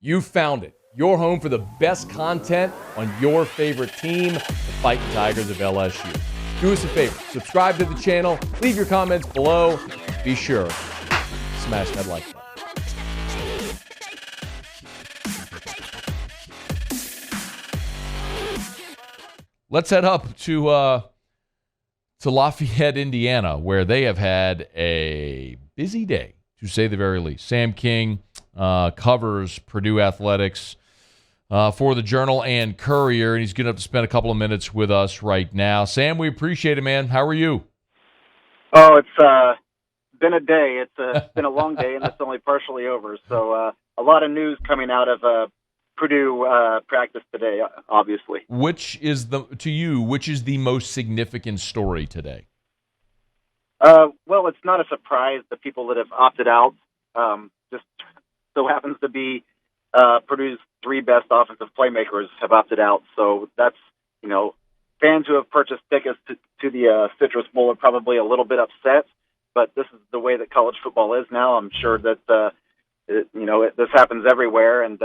You found it. Your home for the best content on your favorite team, the Fighting Tigers of LSU. Do us a favor. Subscribe to the channel. Leave your comments below. Be sure to smash that like button. Let's head up to Lafayette, Indiana, where they have had a busy day, to say the very least. Sam King covers Purdue athletics for the Journal and Courier, and he's going to have to spend a couple of minutes with us right now. Sam, we appreciate it, man. How are you? Oh, it's been a day. It's been a long day, and it's only partially over. So a lot of news coming out of Purdue practice today, obviously. Which is the most significant story today? Well, it's not a surprise. The people that have opted out just so happens to be Purdue's three best offensive playmakers have opted out. So that's, fans who have purchased tickets to the Citrus Bowl are probably a little bit upset, but this is the way that college football is now. I'm sure that, this happens everywhere, and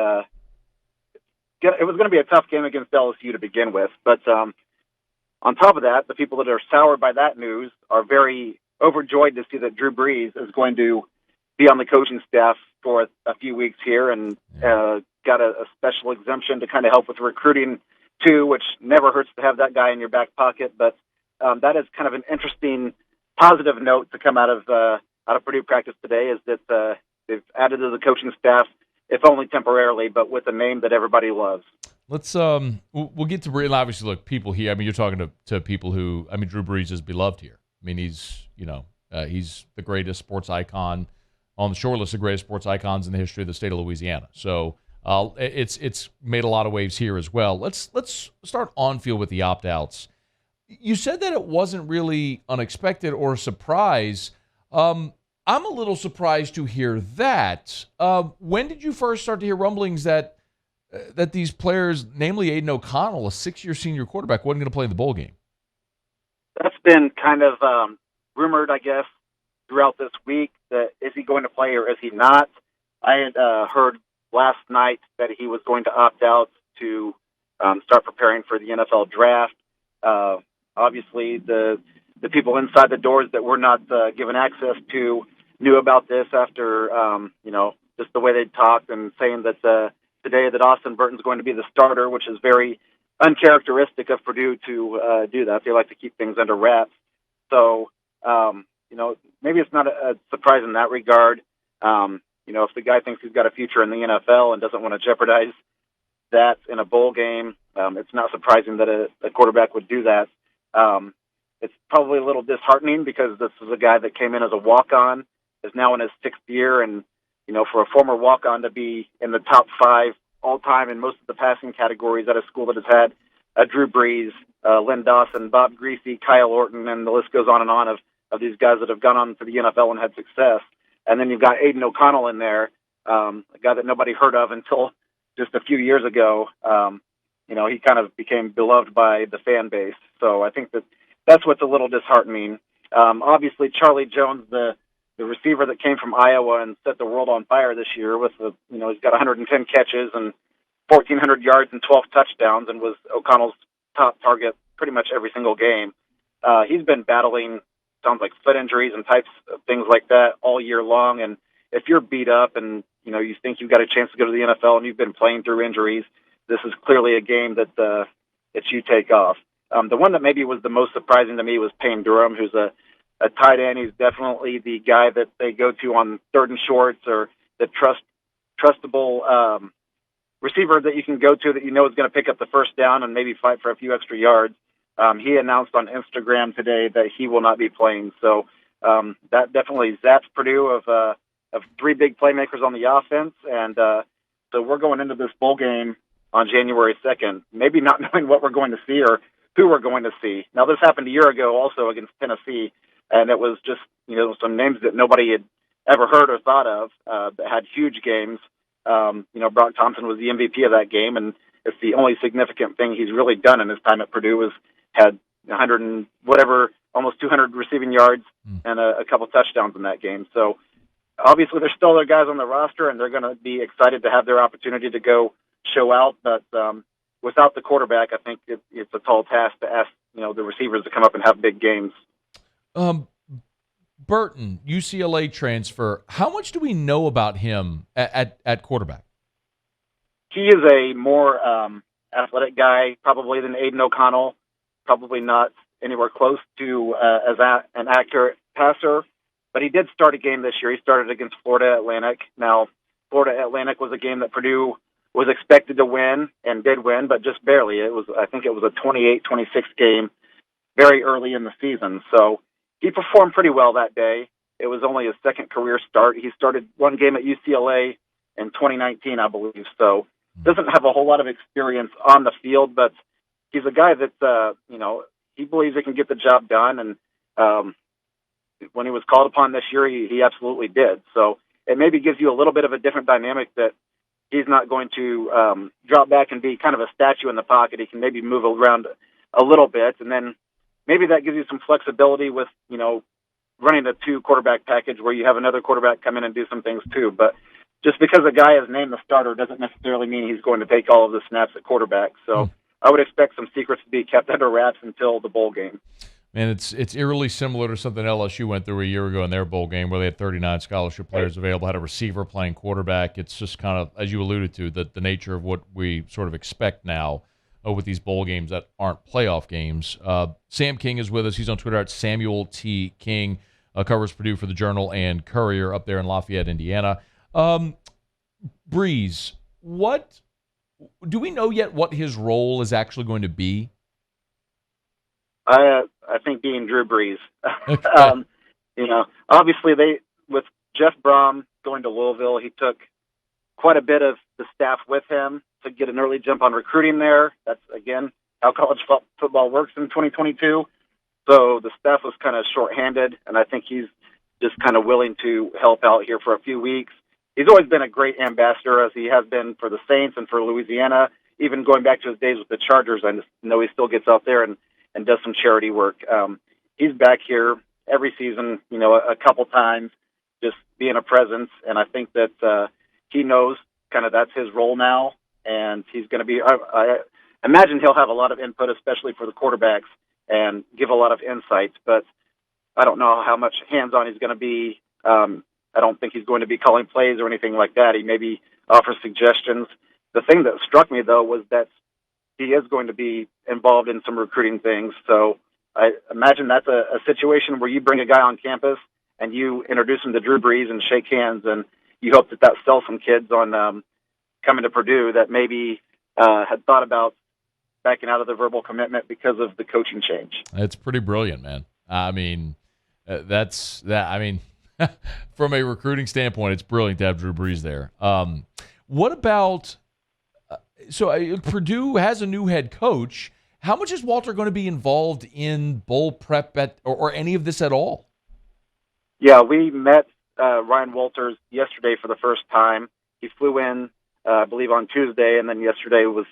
it was going to be a tough game against LSU to begin with. But on top of that, the people that are soured by that news are very overjoyed to see that Drew Brees is going to be on the coaching staff for a few weeks here, and got a special exemption to kind of help with recruiting too, which never hurts to have that guy in your back pocket. But that is kind of an interesting positive note to come out of Purdue practice today, is that they've added to the coaching staff, if only temporarily, but with a name that everybody loves. Let's we'll get to Brees. Obviously, look, people here. I mean, you're talking to people who. I mean, Drew Brees is beloved here. I mean, he's the greatest sports icon on the short list of greatest sports icons in the history of the state of Louisiana. So it's made a lot of waves here as well. Let's start on field with the opt-outs. You said that it wasn't really unexpected or a surprise. I'm a little surprised to hear that. When did you first start to hear rumblings that these players, namely Aiden O'Connell, a six-year senior quarterback, wasn't going to play in the bowl game? That's been kind of rumored, I guess, throughout this week. That is he going to play or is he not? I had heard last night that he was going to opt out to start preparing for the NFL draft. Obviously, the people inside the doors that were not given access to knew about this after, just the way they talked and saying that today that Austin Burton's going to be the starter, which is very uncharacteristic of Purdue to do that. They like to keep things under wraps. So, maybe it's not a surprise in that regard. If the guy thinks he's got a future in the NFL and doesn't want to jeopardize that in a bowl game, it's not surprising that a quarterback would do that. It's probably a little disheartening because this is a guy that came in as a walk-on, is now in his sixth year, and for a former walk-on to be in the top 5 all-time in most of the passing categories at a school that has had Drew Brees, Lynn Dawson, Bob Greasy, Kyle Orton, and the list goes on and on of these guys that have gone on to the NFL and had success. And then you've got Aiden O'Connell in there, a guy that nobody heard of until just a few years ago. He kind of became beloved by the fan base. So I think that's what's a little disheartening. Obviously, Charlie Jones, the receiver that came from Iowa and set the world on fire this year with he's got 110 catches and 1,400 yards and 12 touchdowns, and was O'Connell's top target pretty much every single game. He's been battling, sounds like, foot injuries and types of things like that all year long. And if you're beat up and, you think you've got a chance to go to the NFL and you've been playing through injuries, this is clearly a game that you take off. The one that maybe was the most surprising to me was Payne Durham, who's a tight end. He's definitely the guy that they go to on third and shorts, or the trustable receiver that you can go to that is going to pick up the first down and maybe fight for a few extra yards. He announced on Instagram today that he will not be playing. So that definitely zaps Purdue of 3 big playmakers on the offense. And so we're going into this bowl game on January 2nd, maybe not knowing what we're going to see or who we're going to see. Now, this happened a year ago also against Tennessee, and it was just, some names that nobody had ever heard or thought of that had huge games. Brock Thompson was the MVP of that game, and it's the only significant thing he's really done in his time at Purdue, is had 100 and whatever, almost 200 receiving yards and a couple touchdowns in that game. So obviously there's still other guys on the roster, and they're going to be excited to have their opportunity to go show out. But without the quarterback, I think it's a tall task to ask the receivers to come up and have big games. Burton, UCLA transfer. How much do we know about him at quarterback? He is a more athletic guy, probably, than Aiden O'Connell. Probably not anywhere close to as an accurate passer. But he did start a game this year. He started against Florida Atlantic. Now, Florida Atlantic was a game that Purdue was expected to win and did win, but just barely. I think it was a 28-26 game very early in the season. So he performed pretty well that day. It was only his second career start. He started one game at UCLA in 2019, I believe. So doesn't have a whole lot of experience on the field, but he's a guy that, he believes he can get the job done. And when he was called upon this year, he absolutely did. So it maybe gives you a little bit of a different dynamic that he's not going to drop back and be kind of a statue in the pocket. He can maybe move around a little bit, and then maybe that gives you some flexibility with, running a 2-quarterback package where you have another quarterback come in and do some things too. But just because a guy is named the starter doesn't necessarily mean he's going to take all of the snaps at quarterback. So I would expect some secrets to be kept under wraps until the bowl game. Man, it's eerily similar to something LSU went through a year ago in their bowl game where they had 39 scholarship players available, had a receiver playing quarterback. It's just kind of, as you alluded to, the nature of what we sort of expect now with these bowl games that aren't playoff games. Sam King is with us. He's on Twitter at Samuel T. King, covers Purdue for the Journal and Courier up there in Lafayette, Indiana. Brees, do we know yet what his role is actually going to be? I think being Drew Brees. Obviously with Jeff Brom going to Louisville, he took quite a bit of the staff with him to get an early jump on recruiting there. That's, again, how college football works in 2022. So the staff was kind of shorthanded, and I think he's just kind of willing to help out here for a few weeks. He's always been a great ambassador, as he has been for the Saints and for Louisiana, even going back to his days with the Chargers. I just know he still gets out there and does some charity work. He's back here every season, a couple times, just being a presence. And I think that he knows kind of that's his role now. And he's going to be, I imagine he'll have a lot of input, especially for the quarterbacks, and give a lot of insights. But I don't know how much hands-on he's going to be. I don't think he's going to be calling plays or anything like that. He maybe offers suggestions. The thing that struck me, though, was that he is going to be involved in some recruiting things. So I imagine that's a situation where you bring a guy on campus and you introduce him to Drew Brees and shake hands, and you hope that sells some kids on coming to Purdue that maybe had thought about backing out of the verbal commitment because of the coaching change. It's pretty brilliant, man. I mean, that's that. I mean, from a recruiting standpoint, it's brilliant to have Drew Brees there. What about Purdue has a new head coach. How much is Walter going to be involved in bowl prep or any of this at all? Yeah, we met Ryan Walters yesterday for the first time. He flew in, I believe, on Tuesday, and then yesterday was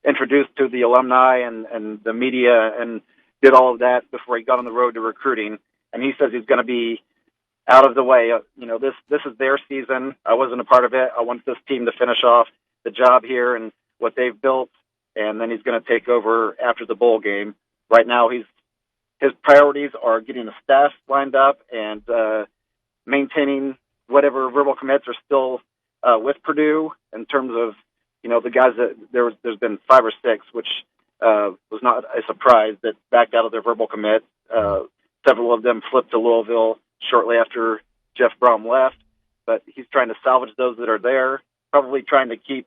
introduced to the alumni and the media and did all of that before he got on the road to recruiting. And he says he's going to be out of the way. This is their season. I wasn't a part of it. I want this team to finish off the job here and what they've built, and then he's going to take over after the bowl game. Right now, his priorities are getting the staff lined up and maintaining whatever verbal commits are still with Purdue in terms of, the guys that there's been 5 or 6, which was not a surprise, that backed out of their verbal commit. Several of them flipped to Louisville shortly after Jeff Brom left, but he's trying to salvage those that are there, probably trying to keep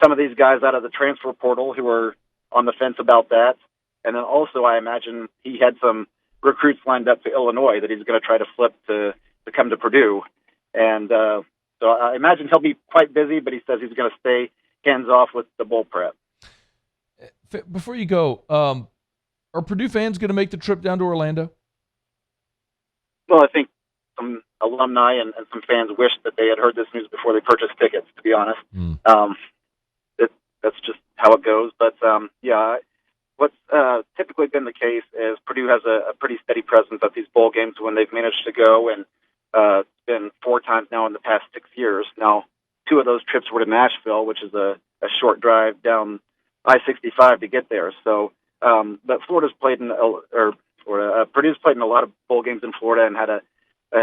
some of these guys out of the transfer portal who are on the fence about that. And then also, I imagine he had some recruits lined up to Illinois that he's going to try to flip to come to Purdue. And so I imagine he'll be quite busy, but he says he's going to stay hands-off with the bowl prep. Before you go, are Purdue fans going to make the trip down to Orlando? Well, I think some alumni and some fans wish that they had heard this news before they purchased tickets, to be honest. That's just how it goes. But, what's typically been the case is Purdue has a pretty steady presence at these bowl games when they've managed to go. And It's been 4 times now in the past 6 years. Now, 2 of those trips were to Nashville, which is a short drive down I-65 to get there. So, but Florida's played in, Purdue's played in a lot of bowl games in Florida and had a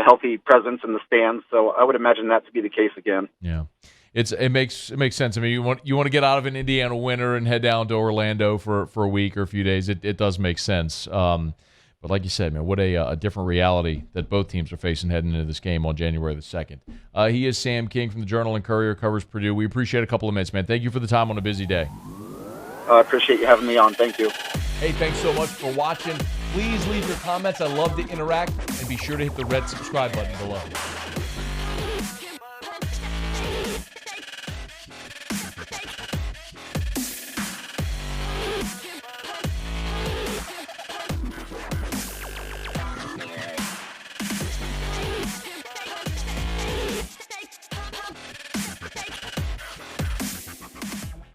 healthy presence in the stands. So I would imagine that to be the case again. Yeah. It makes sense. I mean, you want to get out of an Indiana winter and head down to Orlando for a week or a few days. It does make sense. But like you said, man, what a different reality that both teams are facing heading into this game on January the 2nd. He is Sam King from the Journal and Courier, covers Purdue. We appreciate a couple of minutes, man. Thank you for the time on a busy day. I appreciate you having me on. Thank you. Hey, thanks so much for watching. Please leave your comments. I love to interact. And be sure to hit the red subscribe button below.